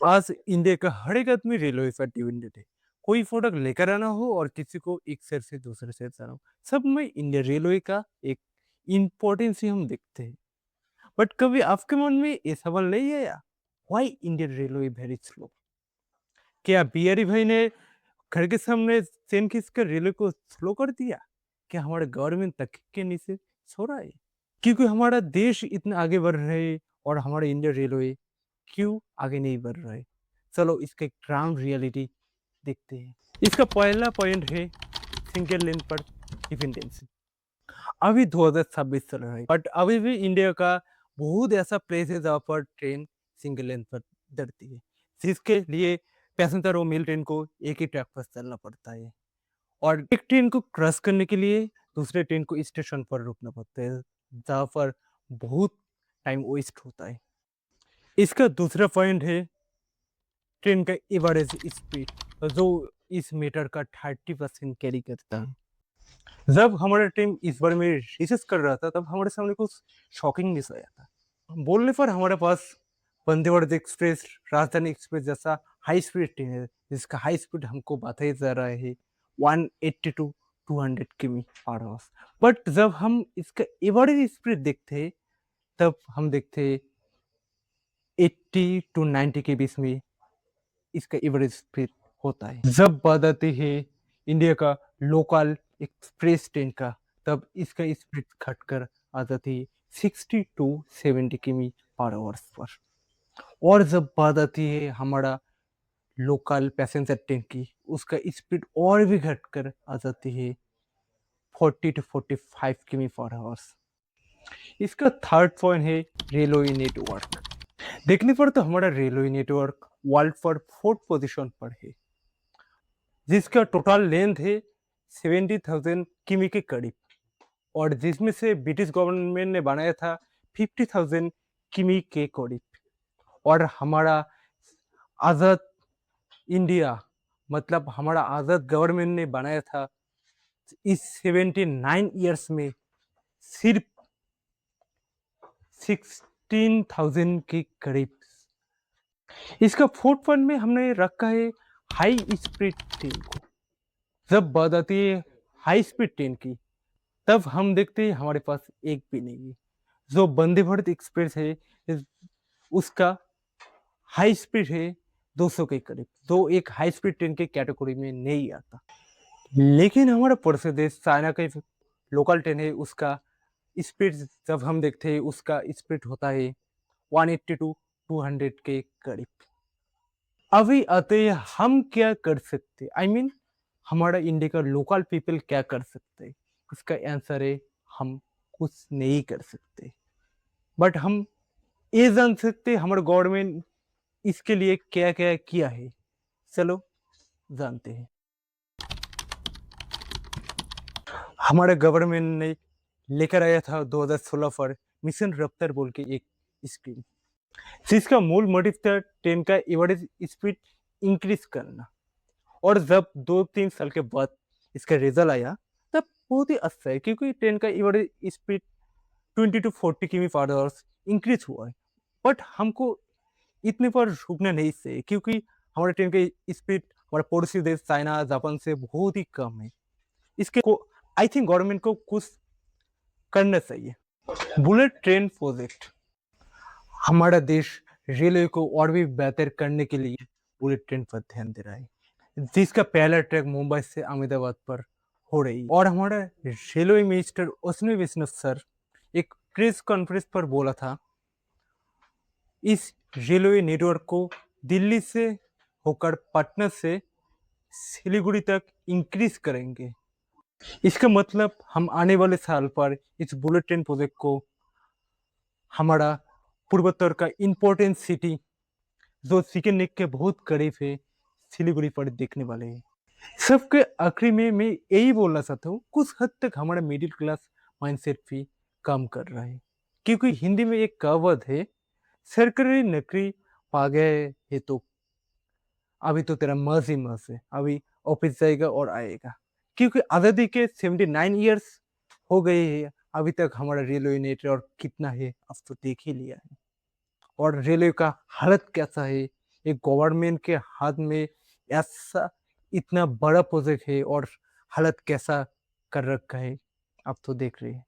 आज इंडिया का हर एक आदमी रेलवे पर डिपेंडेंट है। कोई प्रोडक्ट लेकर आना हो और किसी को एक शहर से दूसरे शहर जाना हो, सब में इंडियन रेलवे का एक इम्पोर्टेंस ही हम देखते हैं। बट कभी आपके मन में ये सवाल नहीं आया, why Indian railway very slow? क्या बिहारी भाई ने घर के सामने चेन खींचकर रेलवे को स्लो कर दिया? क्या हमारा गवर्नमेंट तक के नीचे सो रहा है? क्योंकि हमारा देश इतना आगे बढ़ रहा है और हमारा इंडियन रेलवे क्यों आगे नहीं बढ़ रहा है? चलो इसका एक ग्राउंड रियलिटी देखते हैं। इसका पहला पॉइंट है सिंगल लेन पर डिपेंडेंसी। अभी 2026 चल रहा है बट अभी भी इंडिया का बहुत ऐसा प्लेस है जहाँ पर ट्रेन सिंगल लेन पर दौड़ती है, जिसके लिए पैसेंजर और मेल ट्रेन को एक ही ट्रैक पर चलना पड़ता है और एक ट्रेन को क्रॉस करने के लिए दूसरे ट्रेन को स्टेशन पर रुकना पड़ता है, जहाँ पर बहुत टाइम वेस्ट होता है। इसका दूसरा पॉइंट है ट्रेन का एवरेज स्पीड, जो इस मीटर का 30% कैरी करता है। जब हमारा टीम इस बारे में रिसर्च कर रहा था तब हमारे सामने कुछ शॉकिंग न्यूज़ आया था। बोलने पर हमारे पास वंदे भारत एक्सप्रेस, राजधानी एक्सप्रेस जैसा हाई स्पीड ट्रेन है, जिसका हाई स्पीड हमको बताया जा रहा है 180 टू 200 किमी पर आवर्स। बट जब हम इसका एवरेज स्पीड देखते हैं तब हम देखते हैं 80 टू 90 के बीच में इसका एवरेज स्पीड होता है। जब बात आती है इंडिया का लोकल एक्सप्रेस ट्रेन का, तब इसका स्पीड घटकर आ जाती है 60 टू 70 किमी पर आवर्स पर। और जब बात आती है हमारा लोकल पैसेंजर ट्रेन की, उसका स्पीड और भी घटकर आ जाती है 40 टू 45 किमी पर आवर्स। इसका थर्ड पॉइंट है रेलवे नेटवर्क। देखने पर तो हमारा रेलवे नेटवर्क वर्ल्ड पर फोर्थ पोजीशन पर है, जिसका टोटल लेंथ है 70,000 किमी के करीब और जिसमें से ब्रिटिश गवर्नमेंट ने बनाया था 50,000 किमी के करीब। और हमारा आज़ाद इंडिया, मतलब हमारा आज़ाद गवर्नमेंट ने बनाया था इस 79 ईयर्स में सिर्फ 16,000 के करीब। इसका फोर्थ पॉइंट में हमने रखा है हाई स्पीड ट्रेन को। जब बात आती है हाई स्पीड ट्रेन की, तब हम देखते हैं हमारे पास एक भी नहीं है। जो वंदे भारत एक्सप्रेस है उसका हाई स्पीड है 200 के करीब, जो एक हाई स्पीड ट्रेन के कैटेगरी में नहीं आता। लेकिन हमारा पड़ोसी देश चाइना का लोकल ट्रेन है, उसका स्पीड जब हम देखते हैं उसका स्पीड होता है 180 टू 200 के करीब। अभी आते हैं हम क्या कर सकते, आई मीन हमारा इंडिया का लोकल पीपल क्या कर सकते हैं? उसका आंसर है हम कुछ नहीं कर सकते। बट हम ये जान सकते हमारा गवर्नमेंट इसके लिए क्या क्या किया है। चलो जानते हैं। हमारे गवर्नमेंट ने लेकर आया था 2016 पर मिशन रफ्तार बोल के एक स्कीम, जिसका मूल मोटिव था ट्रेन का एवरेज स्पीड इंक्रीज करना। और जब 2-3 साल के बाद इसका रिजल्ट आया तब बहुत ही अच्छा है, क्योंकि ट्रेन का एवरेज स्पीड 20 टू 40 किमी पर आवर्स इंक्रीज हुआ है। बट हमको इतने पर रुकना नहीं चाहिए, क्योंकि हमारे ट्रेन का स्पीड हमारे पड़ोसी देश चाइना जापान से बहुत ही कम है। इसके को आई थिंक गवर्नमेंट को कुछ करना चाहिए। बुलेट ट्रेन प्रोजेक्ट, हमारा देश रेलवे को और भी बेहतर करने के लिए बुलेट ट्रेन पर ध्यान दे रहा है, जिसका पहला ट्रैक मुंबई से अहमदाबाद पर हो रही है। और हमारा रेलवे मिनिस्टर अश्विनी वैष्णव सर एक प्रेस कॉन्फ्रेंस पर बोला था इस रेलवे नेटवर्क को दिल्ली से होकर पटना से सिलीगुड़ी तक इंक्रीज करेंगे। इसका मतलब हम आने वाले साल पर इस बुलेट ट्रेन प्रोजेक्ट को हमारा पूर्वोत्तर का इम्पोर्टेंट सिटी, जो चिकन नेक के बहुत करीब है, सिलीगुड़ी पर देखने वाले हैं। सबके आखिरी में मैं यही बोलना चाहता हूँ, कुछ हद तक हमारा मिडिल क्लास माइंडसेट भी काम कर रहा है, क्योंकि हिंदी में एक कहावत है, सरकारी नौकरी पा गए है तो अभी तो तेरा मज ही मज है, अभी ऑफिस जाएगा और आएगा। क्योंकि आज़ादी के 79 ईयर्स हो गए हैं, अभी तक हमारा रेलवे नेटवर्क कितना है अब तो देख ही लिया है। और रेलवे का हालत कैसा है एक गवर्नमेंट के हाथ में ऐसा इतना बड़ा प्रोजेक्ट है और हालत कैसा कर रखा है, आप तो देख रहे हैं।